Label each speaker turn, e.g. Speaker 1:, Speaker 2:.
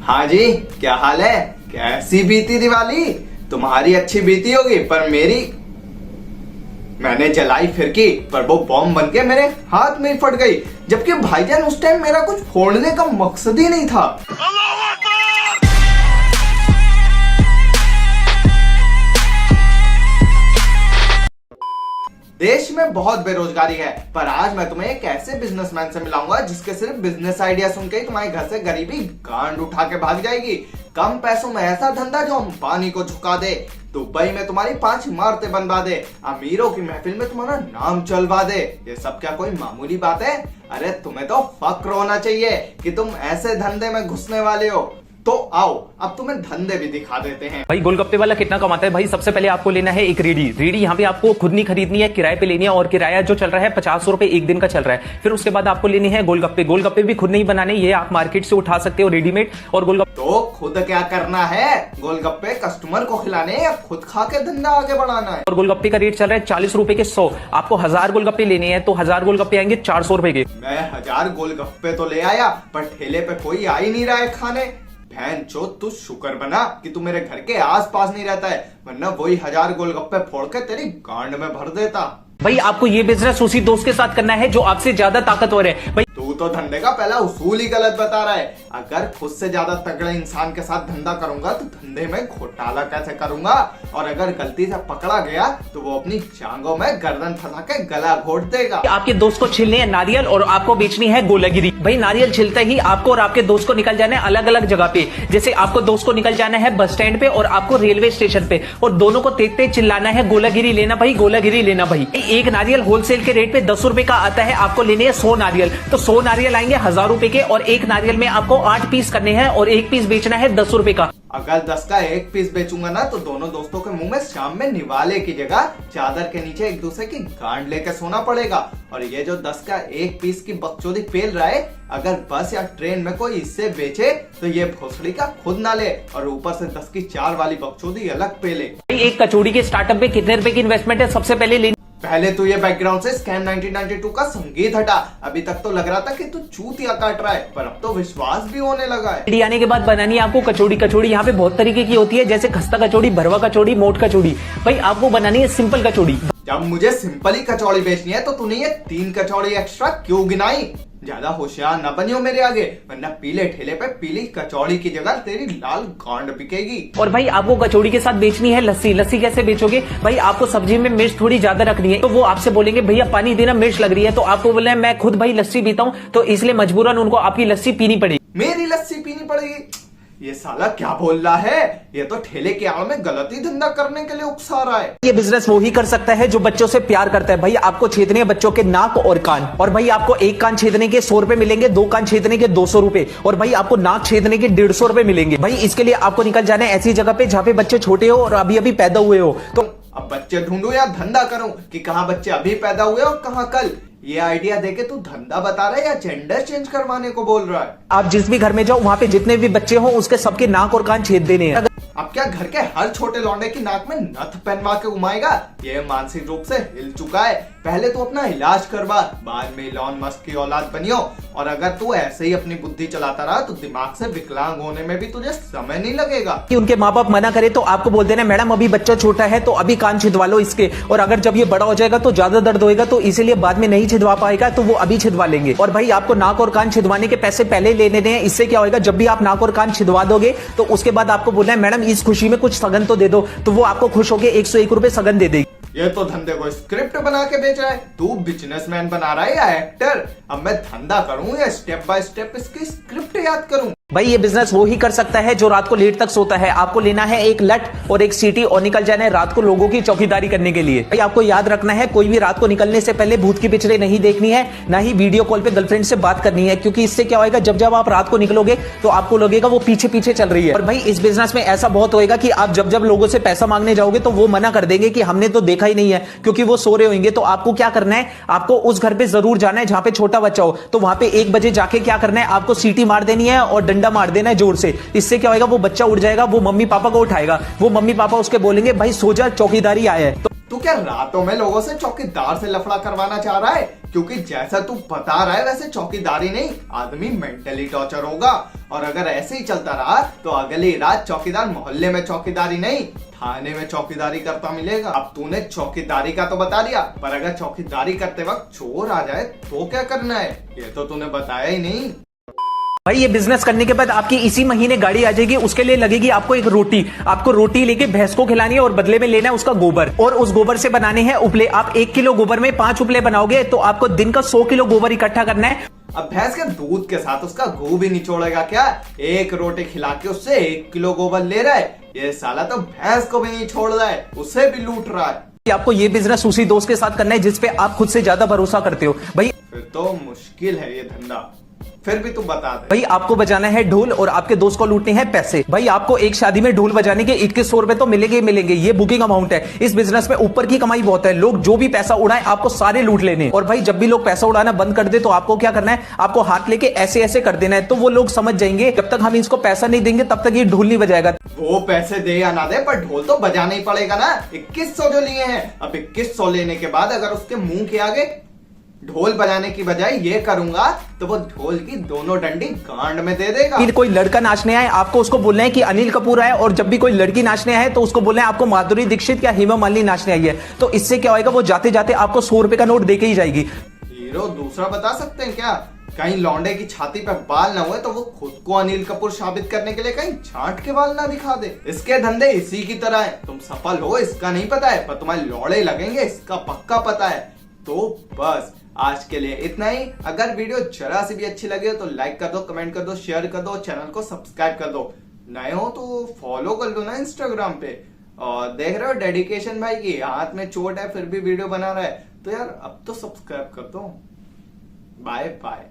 Speaker 1: हाँ जी, क्या हाल है? कैसी बीती दिवाली? तुम्हारी अच्छी बीती होगी, पर मेरी मैंने जलाई फिरकी, पर वो बॉम्ब बन के मेरे हाथ में ही फट गई। जबकि भाईजान उस टाइम मेरा कुछ फोड़ने का मकसद ही नहीं था। देश में बहुत बेरोजगारी है, पर आज मैं तुम्हें एक ऐसे बिजनेसमैन से मिलाऊंगा जिसके सिर्फ बिजनेस आइडिया सुन के ही तुम्हारे घर से गरीबी गांड उठा के भाग जाएगी। कम पैसों में ऐसा धंधा जो अंबानी को झुका दे, दुबई में तुम्हारी 5 इमारतें बनवा दे, अमीरों की महफिल में तुम्हारा नाम चलवा दे। ये सब क्या कोई मामूली बात है? अरे तुम्हें तो फक्र होना चाहिए कि तुम ऐसे धंधे में घुसने वाले हो। तो आओ अब तुम्हें धंधे भी दिखा देते हैं।
Speaker 2: भाई गोलगप्पे वाला कितना कमाता है? भाई सबसे पहले आपको लेना है एक रेडी यहाँ पे आपको खुद नहीं खरीदनी है, किराए पे लेनी है, और किराया जो चल रहा है 50 रुपए एक दिन का चल रहा है। फिर उसके बाद आपको लेनी है गोलगप्पे भी खुद नहीं बनाने, ये आप मार्केट से उठा सकते हो रेडीमेड। और गोलगप्पे
Speaker 1: तो खुद क्या करना है? गोलगप्पे कस्टमर को खिलाने या खुद खा के धंधा आगे बढ़ाना है?
Speaker 2: और गोलगप्पे का रेट चल रहा है 40 रुपए के 100। आपको 1000 गोलगप्पे लेने हैं तो 1000 गोलगप्पे आएंगे 400 रुपए के।
Speaker 1: मैं 1000 गोलगप्पे तो ले आया, पर ठेले पे कोई आ ही नहीं रहा है खाने। बहन चो, तू शुक्र बना कि तू मेरे घर के आसपास नहीं रहता है, वरना वही 1000 गोलगप्पे फोड़ के तेरी गांड में भर देता।
Speaker 2: भाई आपको ये बिजनेस उसी दोस्त के साथ करना है जो आपसे ज्यादा ताकतवर है। भाई
Speaker 1: तू तो धंधे का पहला उसूल ही गलत बता रहा है। अगर खुद से ज्यादा तगड़े इंसान के साथ धंधा करूंगा तो धंधे में घोटाला कैसे करूंगा? और अगर गलती से पकड़ा गया तो वो अपनी जांघों में गर्दन फंसा के गला घोट देगा।
Speaker 2: आपके दोस्त को छीलने है नारियल और आपको बेचनी है गोलागिरी। भाई नारियल छिलते ही आपको और आपके दोस्त को निकल जाना है अलग अलग जगह पे। जैसे आपको दोस्त को निकल जाना है बस स्टैंड पे और आपको रेलवे स्टेशन पे, और दोनों को देखते चिल्लाना है गोलागिरी लेना भाई, गोलागिरी लेना भाई। एक नारियल होलसेल के रेट पे 10 रुपए का आता है, आपको लेने हैं 100 नारियल। तो 100 नारियल आएंगे 1000 रुपए के, और एक नारियल में आपको 8 पीस करने हैं और एक पीस बेचना है 10 रुपए का।
Speaker 1: अगर 10 का एक पीस बेचूंगा ना तो दोनों दोस्तों के मुंह में शाम में निवाले की जगह चादर के नीचे एक दूसरे की गांड लेकर सोना पड़ेगा। और ये जो 10 का एक पीस की बकचोदी पेल रहा है, अगर बस या ट्रेन में कोई इससे बेचे तो ये भोसड़ी का खुद ना ले और ऊपर से 10 की 4 वाली बकचोदी अलग पेले।
Speaker 2: एक कचौड़ी के स्टार्टअप में कितने रुपए की इन्वेस्टमेंट है? सबसे
Speaker 1: पहले तो ये बैकग्राउंड से स्कैम 1992 का संगीत हटा। अभी तक तो लग रहा था कि तू चूतिया काट रहा है, पर अब तो विश्वास भी होने लगा है।
Speaker 2: आने के बाद बनानी है आपको कचौड़ी यहाँ पे बहुत तरीके की होती है, जैसे खस्ता कचौड़ी, भरवा कचौड़ी, मोट कचौड़ी। भाई आपको बनानी है सिंपल कचौड़ी।
Speaker 1: जब मुझे सिंपल ही कचौड़ी बेचनी है तो तूने ये 3 कचौड़ी एक्स्ट्रा क्यों गिनाई? ज्यादा होशियार न बनियो मेरे आगे, वरना पीले ठेले पे पीली कचौड़ी की जगह तेरी लाल गांड बिकेगी।
Speaker 2: और भाई आपको कचौड़ी के साथ बेचनी है लस्सी कैसे बेचोगे? भाई आपको सब्जी में मिर्च थोड़ी ज्यादा रखनी है, तो वो आपसे बोलेंगे भैया पानी देना, मिर्च लग रही है। तो आपको बोले मैं खुद भाई लस्सी पीता हूँ, तो इसलिए मजबूरन उनको आपकी लस्सी पीनी पड़ेगी।
Speaker 1: मेरी लस्सी पीनी पड़ेगी? ये साला क्या बोल रहा है? ये तो ठेले के आड़ में गलती धंधा करने के लिए उकसा रहा है।
Speaker 2: ये बिजनेस वो ही कर सकता है जो बच्चों से प्यार करता है। भाई आपको छेदने हैं बच्चों के नाक और कान, और भाई आपको एक कान छेदने के 100 रुपए मिलेंगे, 2 कान छेदने के 200 रुपए, और भाई आपको नाक छेदने के 150 रुपए मिलेंगे। भाई इसके लिए आपको निकल जाना है ऐसी जगह पे जहाँ पे बच्चे छोटे हो और अभी अभी पैदा हुए हो। तो
Speaker 1: अब बच्चे ढूंढूं या धंधा करूं कि कहाँ बच्चे अभी पैदा हुए और कहाँ कल? ये आइडिया देके तू धंधा बता रहा है या जेंडर चेंज करवाने को बोल रहा है?
Speaker 2: आप जिस भी घर में जाओ वहाँ पे जितने भी बच्चे हो उसके सबके नाक और कान छेद देने हैं।
Speaker 1: अब क्या घर के हर छोटे लौंडे की नाक में नथ पहनवा के घुमाएगा? ये मानसिक रूप से हिल चुका है। पहले तो अपना इलाज करवा, बाद में इलॉन मस्क की औलाद बनियो। और अगर तू ऐसे ही अपनी बुद्धि चलाता रहा तो दिमाग से विकलांग होने में भी तुझे समय नहीं लगेगा।
Speaker 2: कि उनके माँ बाप मना करे तो आपको बोल देना मैडम अभी बच्चा छोटा है तो अभी कान छिदवा लो इसके, और अगर जब ये बड़ा हो जाएगा तो ज्यादा दर्द होएगा तो इसीलिए बाद में नहीं छिदवा पाएगा, तो वो अभी छिदवा लेंगे। और भाई आपको नाक और कान छिदवाने के पैसे पहले ले लेने हैं। इससे क्या होगा, जब भी आप नाक और कान छिदवा दोगे तो उसके बाद आपको बोलना है मैडम इस खुशी में कुछ सगन तो दे दो, तो वो आपको खुश होकर 101 रुपए सगन दे देगी।
Speaker 1: ये तो धंधे को स्क्रिप्ट बना के बेच रहा है। तू बिजनेसमैन बना रहा है या एक्टर? अब मैं धंधा करूं या स्टेप बाय स्टेप इसकी स्क्रिप्ट याद करूं?
Speaker 2: भाई ये बिजनेस वो ही कर सकता है जो रात को लेट तक सोता है। आपको लेना है एक लट और एक सीटी और निकल जाना है रात को लोगों की चौकीदारी करने के लिए। भाई आपको याद रखना है कोई भी रात को निकलने से पहले भूत की पिक्चरें नहीं देखनी है, ना ही वीडियो कॉल पे गर्लफ्रेंड से बात करनी है, क्योंकि इससे क्या होगा जब जब आप रात को निकलोगे तो आपको लगेगा वो पीछे पीछे चल रही है। और भाई इस बिजनेस में ऐसा बहुत होगा कि आप जब जब लोगों से पैसा मांगने जाओगे तो वो मना कर देंगे कि हमने तो देखा ही नहीं है, क्योंकि वो सो रहे होंगे। तो आपको क्या करना है, आपको उस घर पे जरूर जाना है जहां पे छोटा बच्चा हो, तो वहां पे 1 बजे जाके क्या करना है, आपको सीटी मार देनी है और डंडा मार देना है जोर से। इससे क्या होगा, वो बच्चा उठ जाएगा, वो मम्मी पापा को उठाएगा, वो मम्मी पापा उसके बोलेंगे भाई सो जा चौकीदारी आया है।
Speaker 1: तू क्या रातों में लोगों से चौकीदार से लफड़ा करवाना चाह रहा है? क्योंकि जैसा तू बता रहा है वैसे चौकीदारी नहीं, आदमी मेंटली टॉर्चर होगा। और अगर ऐसे ही चलता रहा तो अगली रात चौकीदार मोहल्ले में चौकीदारी नहीं, थाने में चौकीदारी करता मिलेगा। अब तूने चौकीदारी का तो बता दिया, पर अगर चौकीदारी करते वक्त चोर आ जाए तो क्या करना है, ये तो तूने बताया ही नहीं।
Speaker 2: भाई ये बिजनेस करने के बाद आपकी इसी महीने गाड़ी आ जाएगी, उसके लिए लगेगी आपको एक रोटी। आपको रोटी लेके भैंस को खिलानी है और बदले में लेना है उसका गोबर, और उस गोबर से बनाने हैं उपले। आप 1 किलो गोबर में 5 उपले बनाओगे तो आपको दिन का 100 किलो गोबर इकट्ठा करना है।
Speaker 1: अब भैंस के दूध के साथ उसका गू भी निचोड़ेगा क्या? एक रोटी खिला के उससे 1 किलो गोबर ले रहा है, ये साला तो भैंस को भी नहीं छोड़ रहा है, उसे भी लूट रहा है।
Speaker 2: आपको ये बिजनेस उसी दोस्त के साथ करना है जिसपे आप खुद से ज्यादा भरोसा करते हो। भाई
Speaker 1: फिर तो मुश्किल है ये धंधा, फिर भी तू बता दे।
Speaker 2: भाई आपको बजाना है ढोल और आपके दोस्त को लूटने हैं पैसे। भाई आपको एक शादी में ढोल बजाने के 2100 रुपए तो मिलेंगे ही मिलेंगे, ये बुकिंग अमाउंट है। इस बिजनेस में ऊपर की कमाई बहुत है, लोग जो भी पैसा उड़ाए आपको सारे लूट लेने। और भाई जब भी लोग पैसा उड़ाना बंद कर दे तो आपको क्या करना है, आपको हाथ लेके ऐसे ऐसे कर देना है, तो वो लोग समझ जाएंगे जब तक हम इसको पैसा नहीं देंगे तब तक ये ढोल नहीं बजाएगा।
Speaker 1: वो पैसे दे या ना दे पर ढोल तो बजाना ही पड़ेगा ना। 2100 जो लिए हैं, अब 2100 लेने के बाद अगर उसके मुंह के आगे ढोल बजाने की बजाय ये करूंगा तो वो ढोल की दोनों डंडी गांड में दे देगा।
Speaker 2: फिर कोई लड़का नाचने आए आपको उसको बोलना है कि अनिल कपूर आए, और जब भी कोई लड़की नाचने आए तो उसको बोलना है आपको माधुरी दीक्षित या हेमा मालिनी नाचने आई है। तो इससे क्या होगा, वो जाते जाते आपको 100 रुपए का नोट देके ही जाएगी।
Speaker 1: हीरो दूसरा बता सकते हैं क्या? कहीं लौंडे की छाती पे बाल ना हुए तो वो खुद को अनिल कपूर साबित करने के लिए कहीं छांट के बाल ना दिखा दे। इसके धंधे इसी की तरह है, तुम सफल हो इसका नहीं पता है पर तुम्हारे लौड़े लगेंगे इसका पक्का पता है। तो बस आज के लिए इतना ही। अगर वीडियो जरा सी भी अच्छी लगे तो लाइक कर दो, कमेंट कर दो, शेयर कर दो, चैनल को सब्सक्राइब कर दो। नए हो तो फॉलो कर दो ना इंस्टाग्राम पे। और देख रहे हो डेडिकेशन भाई की, हाथ में चोट है फिर भी वीडियो बना रहा है, तो यार अब तो सब्सक्राइब कर दो। Bye bye.